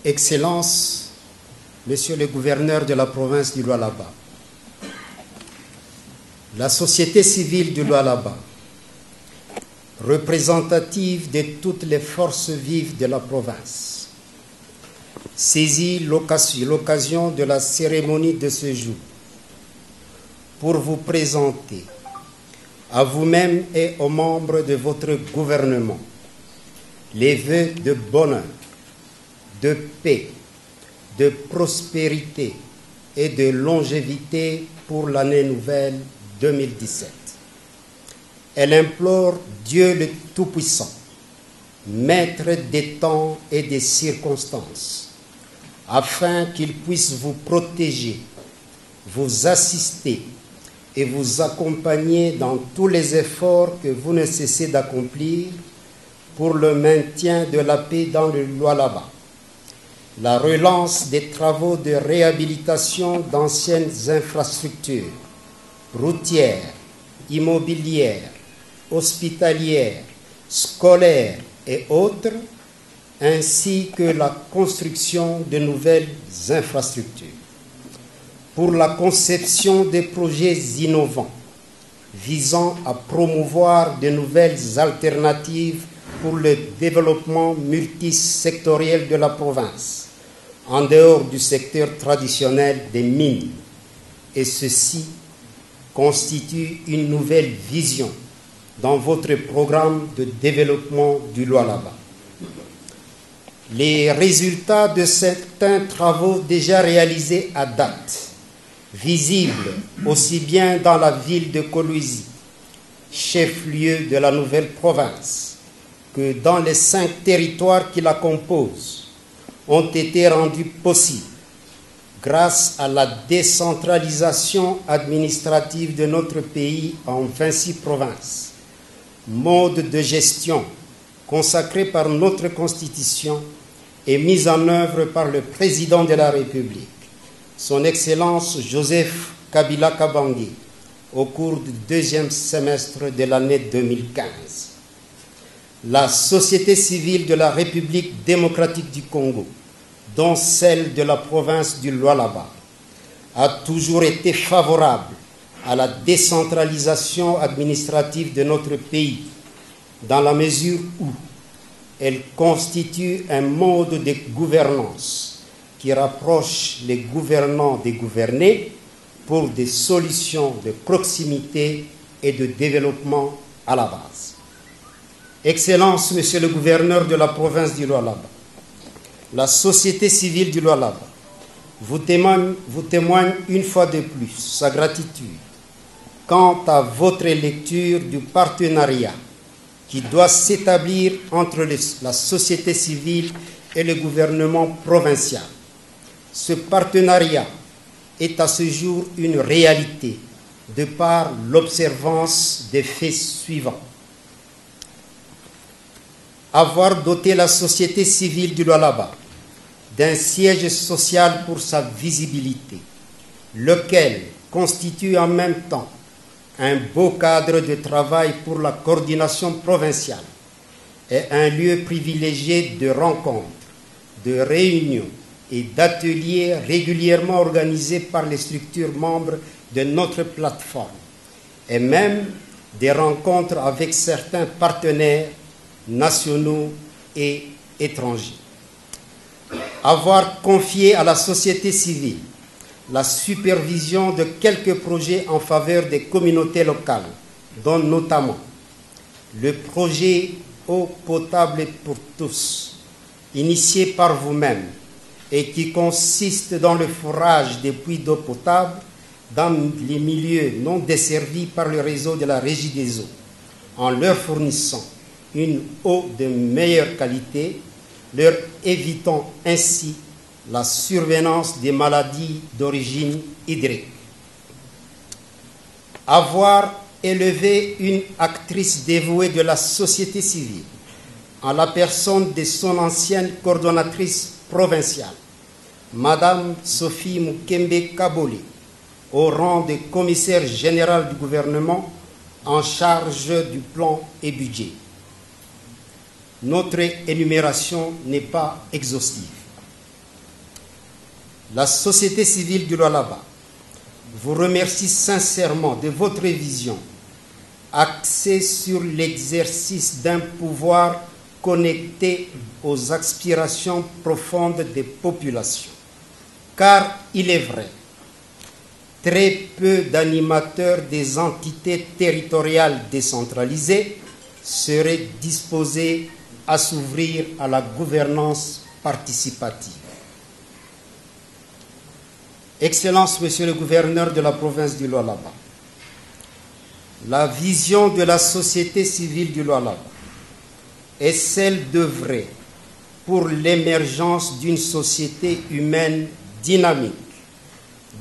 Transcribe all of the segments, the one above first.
Excellences, Monsieur le gouverneur de la province du Lualaba, la société civile du Lualaba, représentative de toutes les forces vives de la province, saisit l'occasion de la cérémonie de ce jour pour vous présenter à vous-même et aux membres de votre gouvernement les vœux de bonheur, de paix, de prospérité et de longévité pour l'année nouvelle 2017. Elle implore Dieu le Tout-Puissant, maître des temps et des circonstances, afin qu'il puisse vous protéger, vous assister et vous accompagner dans tous les efforts que vous ne cessez d'accomplir pour le maintien de la paix dans le Lualaba, la relance des travaux de réhabilitation d'anciennes infrastructures routières, immobilières, hospitalières, scolaires et autres, ainsi que la construction de nouvelles infrastructures. Pour la conception des projets innovants visant à promouvoir de nouvelles alternatives pour le développement multisectoriel de la province, en dehors du secteur traditionnel des mines. Et ceci constitue une nouvelle vision dans votre programme de développement du Lualaba. Les résultats de certains travaux déjà réalisés à date, visibles aussi bien dans la ville de Kolwezi, chef-lieu de la nouvelle province, que dans les 5 territoires qui la composent, ont été rendus possibles grâce à la décentralisation administrative de notre pays en 26 provinces, mode de gestion consacré par notre Constitution et mis en œuvre par le Président de la République, Son Excellence Joseph Kabila Kabange, au cours du 2e semestre de l'année 2015. La société civile de la République démocratique du Congo, dont celle de la province du Lualaba, a toujours été favorable à la décentralisation administrative de notre pays, dans la mesure où elle constitue un mode de gouvernance qui rapproche les gouvernants des gouvernés pour des solutions de proximité et de développement à la base. Excellence, Monsieur le gouverneur de la province du Lualaba, la société civile du Lualaba vous témoigne une fois de plus sa gratitude quant à votre lecture du partenariat qui doit s'établir entre la société civile et le gouvernement provincial. Ce partenariat est à ce jour une réalité de par l'observance des faits suivants. Avoir doté la société civile du Lualaba d'un siège social pour sa visibilité, lequel constitue en même temps un beau cadre de travail pour la coordination provinciale et un lieu privilégié de rencontres, de réunions et d'ateliers régulièrement organisés par les structures membres de notre plateforme, et même des rencontres avec certains partenaires nationaux et étrangers. Avoir confié à la société civile la supervision de quelques projets en faveur des communautés locales, dont notamment le projet Eau potable pour tous, initié par vous-même et qui consiste dans le forage des puits d'eau potable dans les milieux non desservis par le réseau de la Régie des eaux, en leur fournissant une eau de meilleure qualité, leur évitant ainsi la survenance des maladies d'origine hydrique. Avoir élevé une actrice dévouée de la société civile en la personne de son ancienne coordonnatrice provinciale, Madame Sophie Mukembe Kaboli, au rang de commissaire général du gouvernement en charge du plan et budget. Notre énumération n'est pas exhaustive. la société civile du Lualaba vous remercie sincèrement de votre vision axée sur l'exercice d'un pouvoir connecté aux aspirations profondes des populations. Car il est vrai, très peu d'animateurs des entités territoriales décentralisées seraient disposés à s'ouvrir à la gouvernance participative. Excellence, Monsieur le gouverneur de la province du Lualaba, la vision de la société civile du Lualaba est celle d'œuvrer pour l'émergence d'une société humaine dynamique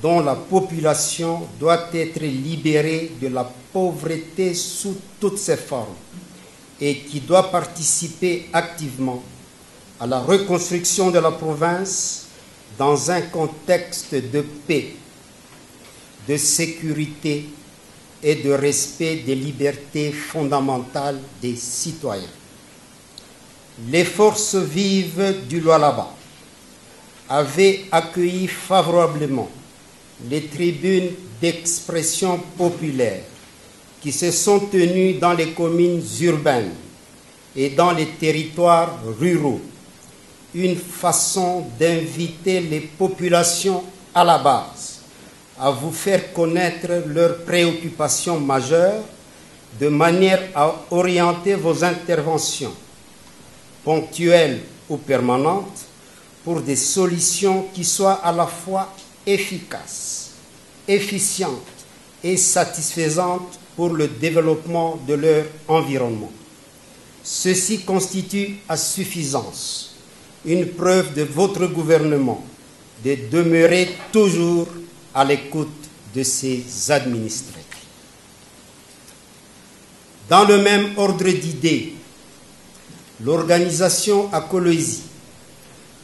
dont la population doit être libérée de la pauvreté sous toutes ses formes et qui doit participer activement à la reconstruction de la province dans un contexte de paix, de sécurité et de respect des libertés fondamentales des citoyens. Les forces vives du Lualaba avaient accueilli favorablement les tribunes d'expression populaire qui se sont tenues dans les communes urbaines et dans les territoires ruraux, une façon d'inviter les populations à la base à vous faire connaître leurs préoccupations majeures de manière à orienter vos interventions, ponctuelles ou permanentes, pour des solutions qui soient à la fois efficaces, efficientes et satisfaisantes pour le développement de leur environnement. Ceci constitue à suffisance une preuve de votre gouvernement de demeurer toujours à l'écoute de ses administrés. Dans le même ordre d'idées, l'organisation à Kolwezi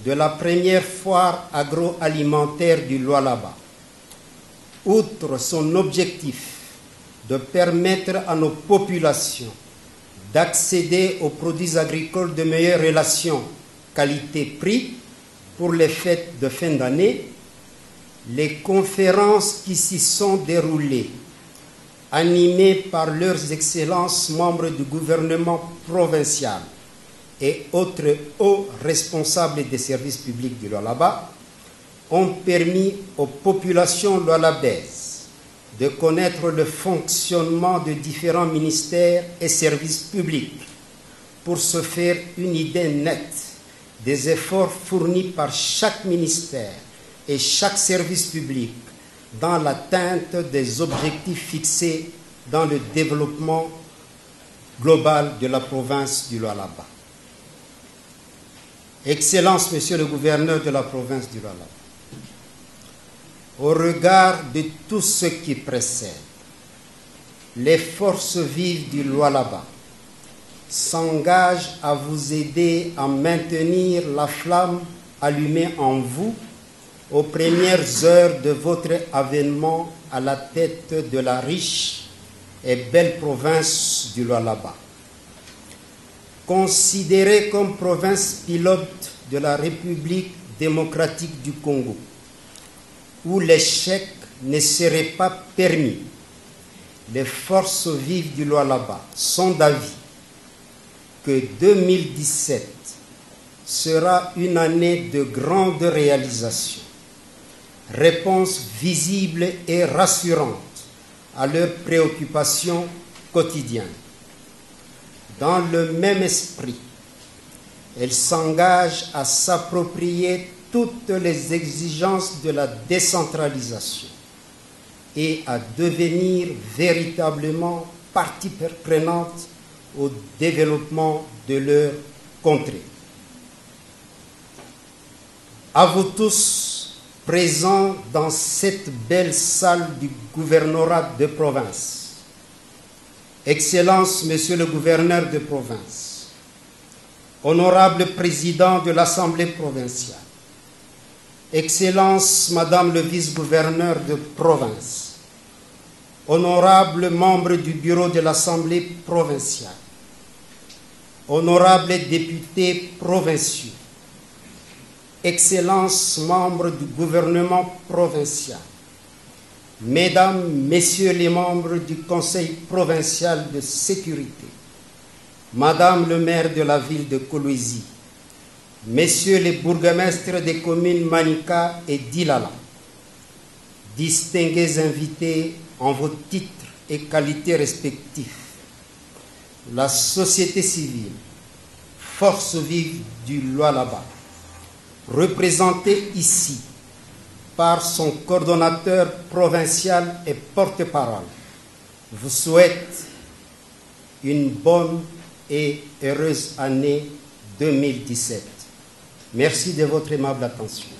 de la première foire agroalimentaire du Lualaba, outre son objectif de permettre à nos populations d'accéder aux produits agricoles de meilleure relation qualité-prix pour les fêtes de fin d'année, les conférences qui s'y sont déroulées, animées par leurs excellences membres du gouvernement provincial et autres hauts responsables des services publics du Lualaba, ont permis aux populations lualabaises de connaître le fonctionnement de différents ministères et services publics pour se faire une idée nette des efforts fournis par chaque ministère et chaque service public dans l'atteinte des objectifs fixés dans le développement global de la province du Lualaba. Excellence, Monsieur le gouverneur de la province du Lualaba, au regard de tout ce qui précède, les forces vives du Lualaba s'engagent à vous aider à maintenir la flamme allumée en vous aux premières heures de votre avènement à la tête de la riche et belle province du Lualaba. Considérée comme province pilote de la République démocratique du Congo, où l'échec ne serait pas permis, les forces vives du Lualaba sont d'avis que 2017 sera une année de grande réalisation, réponse visible et rassurante à leurs préoccupations quotidiennes. Dans le même esprit, elle s'engage à s'approprier toutes les exigences de la décentralisation et à devenir véritablement partie prenante au développement de leur contrée. À vous tous présents dans cette belle salle du gouvernorat de province, Excellence, Monsieur le gouverneur de province, honorable président de l'Assemblée provinciale, Excellence, Madame le vice-gouverneur de province, honorables membres du bureau de l'Assemblée provinciale, honorables députés provinciaux, Excellences membres du gouvernement provincial, Mesdames, Messieurs les membres du Conseil provincial de sécurité, Madame le maire de la ville de Kolwezi, Messieurs les bourgmestres des communes Manika et Dilala, distingués invités en vos titres et qualités respectifs, la société civile, force vive du Lualaba, représentée ici par son coordonnateur provincial et porte-parole, vous souhaite une bonne et heureuse année 2017. Merci de votre aimable attention.